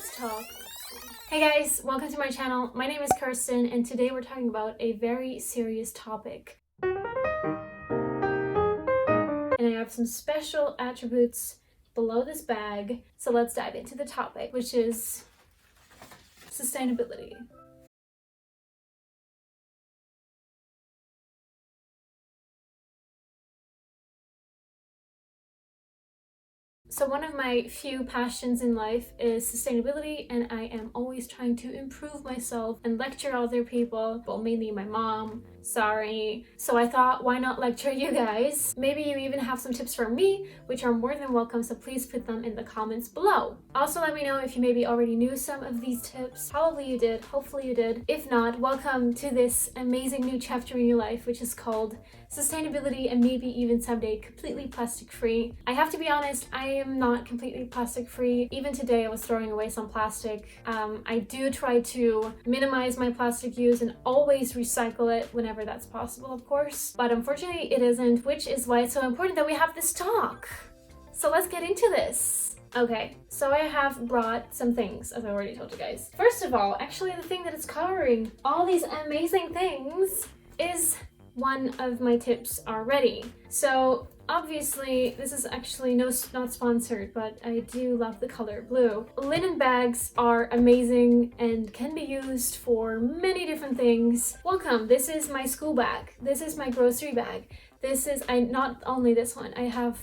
Let's talk. Hey guys, welcome to my channel. My name is Kirsten and today we're talking about a very serious topic. And I have some special attributes below this bag. So let's dive into the topic, which is sustainability. So one of my few passions in life is sustainability, and I am always trying to improve myself and lecture other people, well, mainly my mom. Sorry. So I thought, why not lecture you guys? Maybe you even have some tips from me, which are more than welcome, so please put them in the comments below. Also, let me know if you maybe already knew some of these tips. Probably you did, hopefully you did. If not, welcome to this amazing new chapter in your life, which is called sustainability and maybe even someday completely plastic free. I have to be honest, I am not completely plastic free. Even today I was throwing away some plastic. I do try to minimize my plastic use and always recycle it whenever that's possible, of course. But unfortunately it isn't, which is why it's so important that we have this talk. So let's get into this. Okay, so I have brought some things, as I already told you guys. First of all, actually the thing that it's covering all these amazing things is one of my tips already. So obviously this is actually not sponsored, but I do love the color blue. Linen bags are amazing and can be used for many different things. Welcome, this is my school bag. This is my grocery bag. This is, not only this one, I have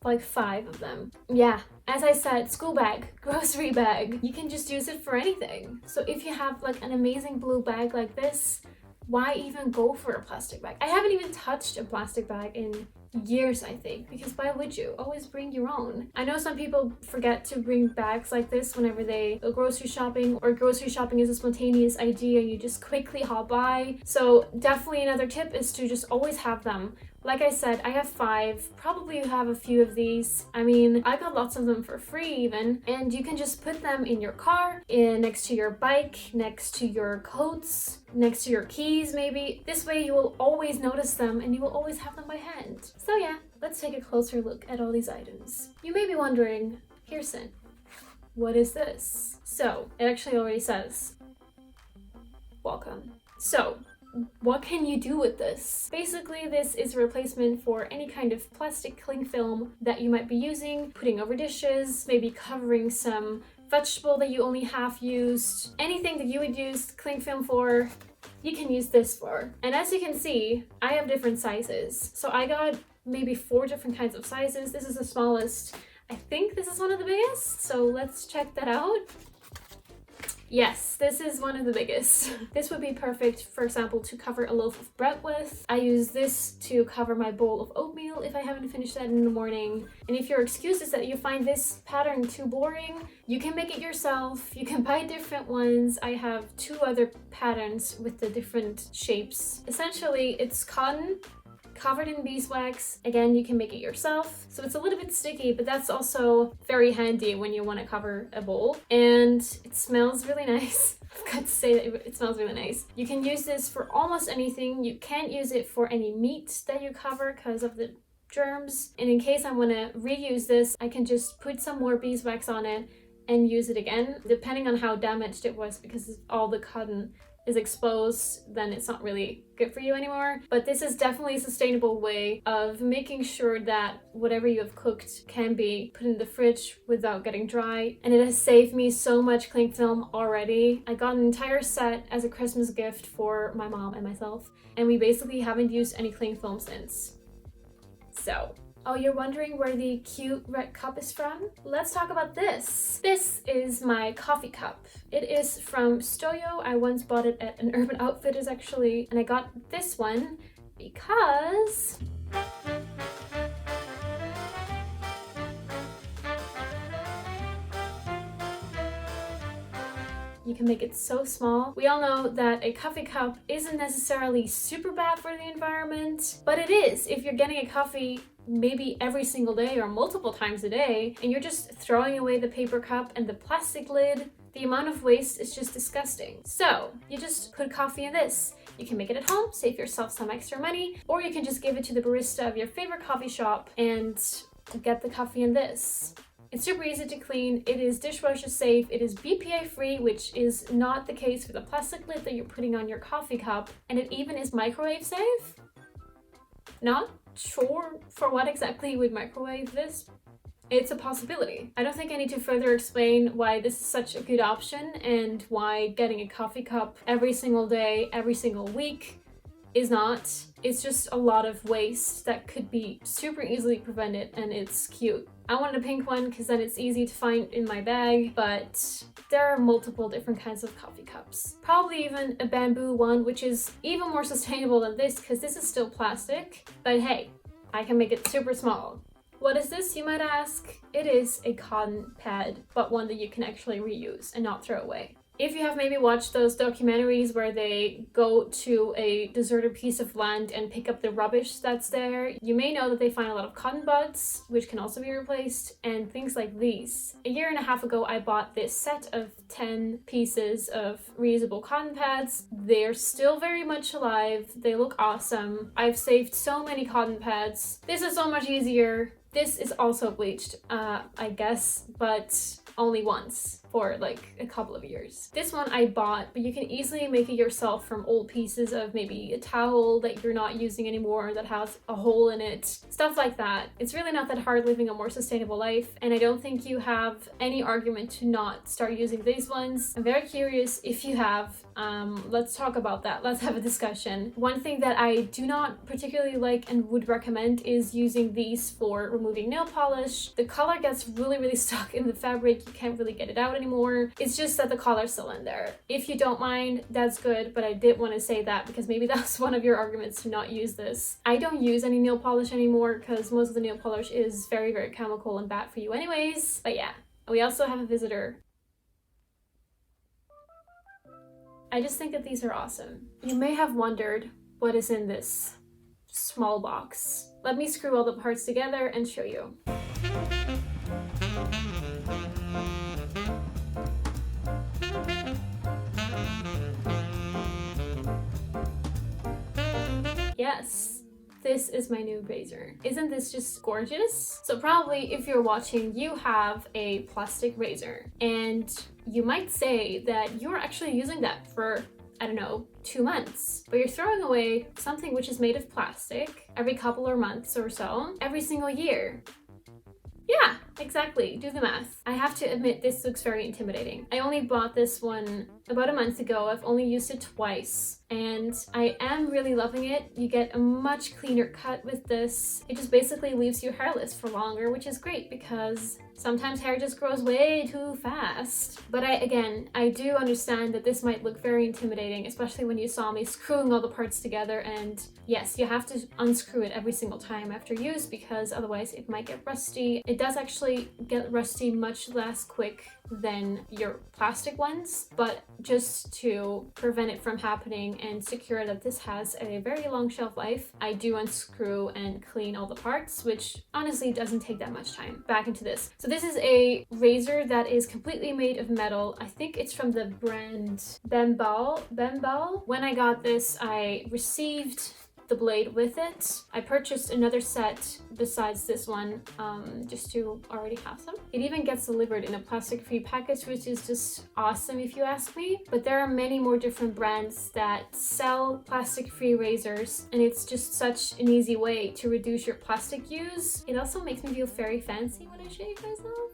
like 5 of them. Yeah, as I said, school bag, grocery bag. You can just use it for anything. So if you have like an amazing blue bag like this, why even go for a plastic bag? I haven't even touched a plastic bag in years, I think, because why would you? Always bring your own. I know some people forget to bring bags like this whenever they go grocery shopping, or grocery shopping is a spontaneous idea, you just quickly hop by. So definitely another tip is to just always have them. Like I said, I have 5, probably you have a few of these. I mean, I got lots of them for free even, and you can just put them in your car, next to your bike, next to your coats, next to your keys maybe. This way you will always notice them and you will always have them by hand. So yeah, let's take a closer look at all these items. You may be wondering, Kirsten, what is this? So, it actually already says, welcome. So, what can you do with this? Basically, this is a replacement for any kind of plastic cling film that you might be using, putting over dishes, maybe covering some vegetable that you only half used. Anything that you would use cling film for, you can use this for. And as you can see, I have different sizes. So I got maybe 4 different kinds of sizes. This is the smallest. I think this is one of the biggest. So let's check that out. Yes, this is one of the biggest. This would be perfect, for example, to cover a loaf of bread with. I use this to cover my bowl of oatmeal if I haven't finished that in the morning. And if your excuse is that you find this pattern too boring, you can make it yourself. You can buy different ones. I have 2 other patterns with the different shapes. Essentially, it's cotton covered in beeswax. Again, you can make it yourself. So it's a little bit sticky, but that's also very handy when you want to cover a bowl. And it smells really nice. I've got to say that it smells really nice. You can use this for almost anything. You can't use it for any meat that you cover because of the germs. And in case I want to reuse this, I can just put some more beeswax on it and use it again, depending on how damaged it was, because all the cotton is exposed, then it's not really good for you anymore. But this is definitely a sustainable way of making sure that whatever you have cooked can be put in the fridge without getting dry. And it has saved me so much cling film already. I got an entire set as a Christmas gift for my mom and myself, and we basically haven't used any cling film since. So, oh, you're wondering where the cute red cup is from? Let's talk about this. This is my coffee cup. It is from Stoyo. I once bought it at an Urban Outfitters actually, and I got this one because you can make it so small. We all know that a coffee cup isn't necessarily super bad for the environment, but it is if you're getting a coffee maybe every single day or multiple times a day, and you're just throwing away the paper cup and the plastic lid. The amount of waste is just disgusting. So you just put coffee in this. You can make it at home, save yourself some extra money, or you can just give it to the barista of your favorite coffee shop and get the coffee in this. It's super easy to clean, it is dishwasher safe, it is BPA free, which is not the case for the plastic lid that you're putting on your coffee cup, and it even is microwave safe. Not sure for what exactly you would microwave this. It's a possibility. I don't think I need to further explain why this is such a good option and why getting a coffee cup every single day, every single week is not. It's just a lot of waste that could be super easily prevented, and it's cute. I wanted a pink one because then it's easy to find in my bag, but there are multiple different kinds of coffee cups. Probably even a bamboo one, which is even more sustainable than this because this is still plastic, but hey, I can make it super small. What is this, you might ask? It is a cotton pad, but one that you can actually reuse and not throw away. If you have maybe watched those documentaries where they go to a deserted piece of land and pick up the rubbish that's there, you may know that they find a lot of cotton buds, which can also be replaced, and things like these. A year and a half ago, I bought this set of 10 pieces of reusable cotton pads. They're still very much alive. They look awesome. I've saved so many cotton pads. This is so much easier. This is also bleached, I guess, but only once for like a couple of years. This one I bought, but you can easily make it yourself from old pieces of maybe a towel that you're not using anymore that has a hole in it, stuff like that. It's really not that hard living a more sustainable life, and I don't think you have any argument to not start using these ones. I'm very curious if you have. Let's talk about that. Let's have a discussion. One thing that I do not particularly like and would recommend is using these for removing nail polish. The color gets really stuck in the fabric. You can't really get it out anymore. It's just that the color's still in there. If you don't mind, that's good, but I did want to say that because maybe that's one of your arguments to not use this. I don't use any nail polish anymore because most of the nail polish is very chemical and bad for you anyways. But yeah, we also have a visitor. I just think that these are awesome. You may have wondered what is in this small box. Let me screw all the parts together and show you. Yes, this is my new razor. Isn't this just gorgeous? So probably if you're watching, you have a plastic razor, and you might say that you're actually using that for, I don't know, 2 months, but you're throwing away something which is made of plastic every couple of months or so, every single year. Yeah, exactly. Do the math. I have to admit, this looks very intimidating. I only bought this one about a month ago. I've only used it twice, and I am really loving it. You get a much cleaner cut with this. It just basically leaves you hairless for longer, which is great because sometimes hair just grows way too fast. But I do understand that this might look very intimidating, especially when you saw me screwing all the parts together. And yes, you have to unscrew it every single time after use because otherwise it might get rusty. It does actually get rusty much less quick than your plastic ones, but just to prevent it from happening and secure that this has a very long shelf life, I do unscrew and clean all the parts, which honestly doesn't take that much time. Back into this. So this is a razor that is completely made of metal. I think it's from the brand Bembal. When I got this, I received the blade with it. I purchased another set besides this one just to already have some. It even gets delivered in a plastic-free package, which is just awesome if you ask me. But there are many more different brands that sell plastic-free razors, and it's just such an easy way to reduce your plastic use. It also makes me feel very fancy when I shave myself.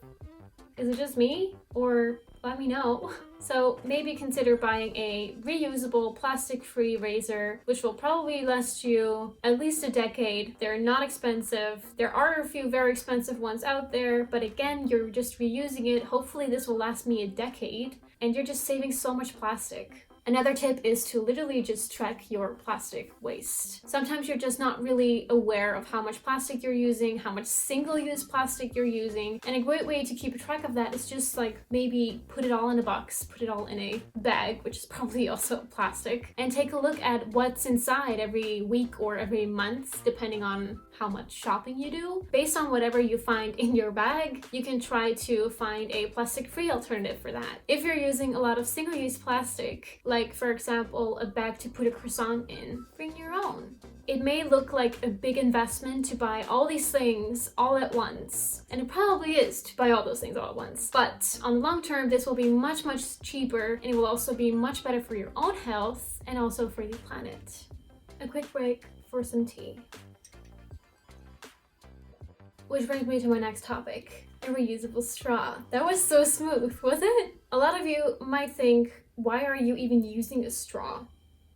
Is it just me? Or let me know. So maybe consider buying a reusable plastic-free razor, which will probably last you at least a decade. They're not expensive. There are a few very expensive ones out there, but again, you're just reusing it. Hopefully this will last me a decade, and you're just saving so much plastic. Another tip is to literally just track your plastic waste. Sometimes you're just not really aware of how much plastic you're using, how much single-use plastic you're using, and a great way to keep track of that is just like maybe put it all in a box, put it all in a bag, which is probably also plastic, and take a look at what's inside every week or every month, depending on how much shopping you do. Based on whatever you find in your bag, you can try to find a plastic-free alternative for that. If you're using a lot of single-use plastic, like for example, a bag to put a croissant in. Bring your own. It may look like a big investment to buy all these things all at once, and it probably is to buy all those things all at once, but on the long term this will be much cheaper, and it will also be much better for your own health and also for the planet. A quick break for some tea. Which brings me to my next topic, a reusable straw. That was so smooth, was it? A lot of you might think, why are you even using a straw?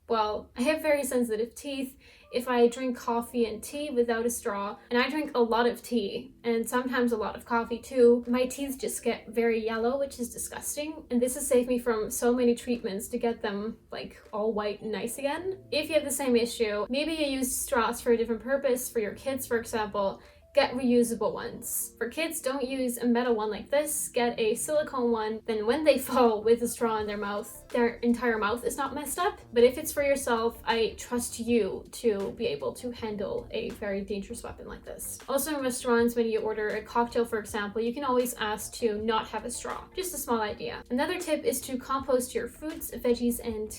Well, I have very sensitive teeth. If I drink coffee and tea without a straw, and I drink a lot of tea and sometimes a lot of coffee too, my teeth just get very yellow, which is disgusting. And this has saved me from so many treatments to get them like all white and nice again. If you have the same issue, maybe you use straws for a different purpose, for your kids for example, get reusable ones. For kids, don't use a metal one like this, get a silicone one, then when they fall with a straw in their mouth, their entire mouth is not messed up. But if it's for yourself, I trust you to be able to handle a very dangerous weapon like this. Also in restaurants, when you order a cocktail for example, you can always ask to not have a straw. Just a small idea. Another tip is to compost your fruits, veggies, and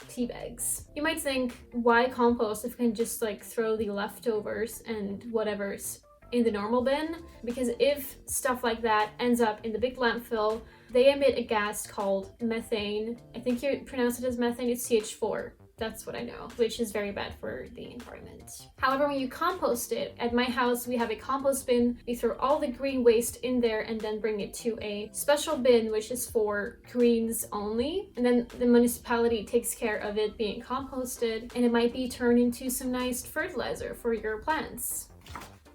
tea bags. You might think, why compost if you can just like throw the leftovers and whatever's in the normal bin? Because if stuff like that ends up in the big landfill, they emit a gas called methane. I think you pronounce it as methane, it's CH4. That's what I know, which is very bad for the environment. However, when you compost it, at my house we have a compost bin. We throw all the green waste in there and then bring it to a special bin which is for greens only. And then the municipality takes care of it being composted, and it might be turned into some nice fertilizer for your plants.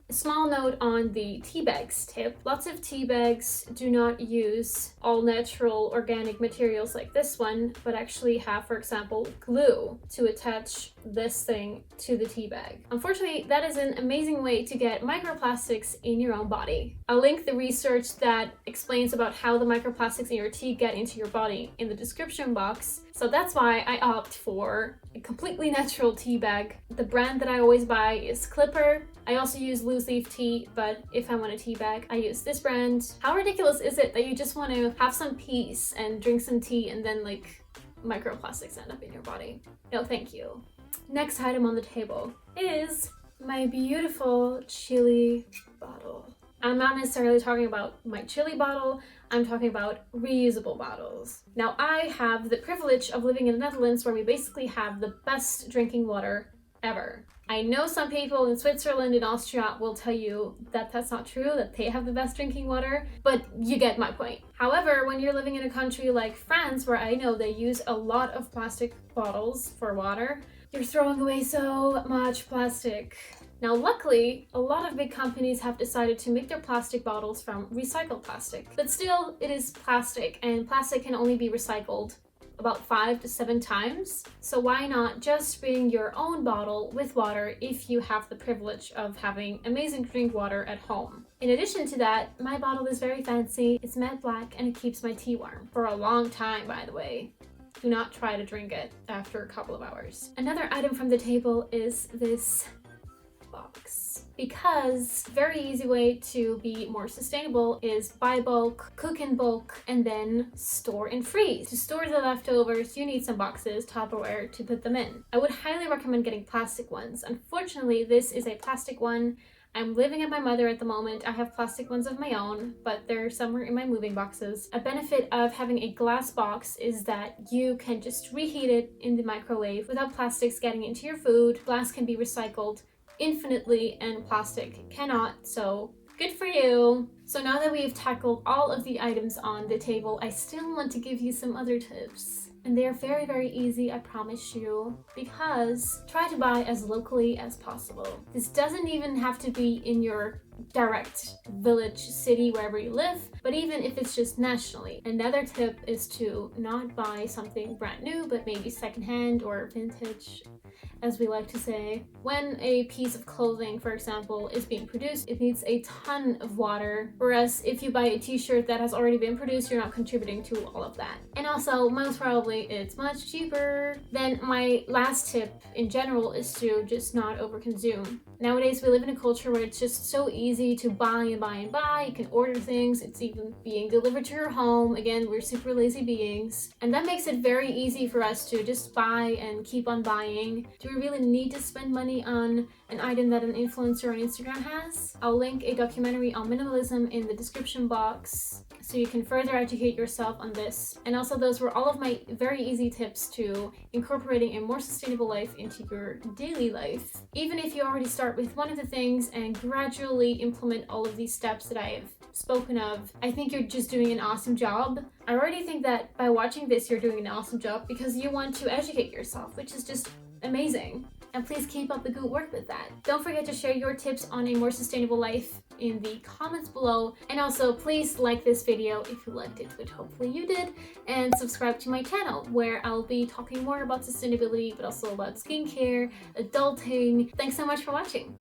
A small note on the tea bags tip. Lots of tea bags do not use all natural organic materials like this one, but actually have, for example, glue to attach this thing to the tea bag. Unfortunately, that is an amazing way to get microplastics in your own body. I'll link the research that explains about how the microplastics in your tea get into your body in the description box. So that's why I opt for a completely natural tea bag. The brand that I always buy is Clipper. I also use loose leaf tea, but if I want a tea bag, I use this brand. How ridiculous is it that you just want to have some peace and drink some tea and then like microplastics end up in your body? No, thank you. Next item on the table is my beautiful chili bottle. I'm not necessarily talking about my chili bottle, I'm talking about reusable bottles. Now, I have the privilege of living in the Netherlands where we basically have the best drinking water ever. I know some people in Switzerland and Austria will tell you that that's not true, that they have the best drinking water, but you get my point. However, when you're living in a country like France, where I know they use a lot of plastic bottles for water, you're throwing away so much plastic. Now, luckily, a lot of big companies have decided to make their plastic bottles from recycled plastic. But still, it is plastic, and plastic can only be recycled about 5 to 7 times. So why not just bring your own bottle with water if you have the privilege of having amazing drink water at home? In addition to that, my bottle is very fancy. It's matte black and it keeps my tea warm for a long time, by the way. Do not try to drink it after a couple of hours. Another item from the table is this box, because very easy way to be more sustainable is buy bulk, cook in bulk, and then store and freeze. To store the leftovers, you need some boxes, Tupperware, to put them in. I would highly recommend getting plastic ones. Unfortunately, this is a plastic one. I'm living at my mother at the moment. I have plastic ones of my own, but they're somewhere in my moving boxes. A benefit of having a glass box is that you can just reheat it in the microwave without plastics getting into your food. Glass can be recycled infinitely and plastic cannot, so good for you. So now that we've tackled all of the items on the table, I still want to give you some other tips. And they are very, very easy, I promise you, because try to buy as locally as possible. This doesn't even have to be in your direct village, city, wherever you live, but even if it's just nationally. Another tip is to not buy something brand new, but maybe secondhand or vintage, as we like to say. When a piece of clothing, for example, is being produced, it needs a ton of water, whereas if you buy a t-shirt that has already been produced, you're not contributing to all of that. And also, most probably, it's much cheaper. Then my last tip in general is to just not overconsume. Nowadays, we live in a culture where it's just so easy to buy and buy and buy. You can order things, it's even being delivered to your home. Again, we're super lazy beings. And that makes it very easy for us to just buy and keep on buying. Do we really need to spend money on an item that an influencer on Instagram has? I'll link a documentary on minimalism in the description box so you can further educate yourself on this. And also, those were all of my very easy tips to incorporating a more sustainable life into your daily life. Even if you already start with one of the things and gradually implement all of these steps that I have spoken of, I think you're just doing an awesome job. I already think that by watching this, you're doing an awesome job because you want to educate yourself, which is just amazing. And please keep up the good work with that. Don't forget to share your tips on a more sustainable life in the comments below. And also, please like this video if you liked it, which hopefully you did. And subscribe to my channel where I'll be talking more about sustainability, but also about skincare, adulting. Thanks so much for watching.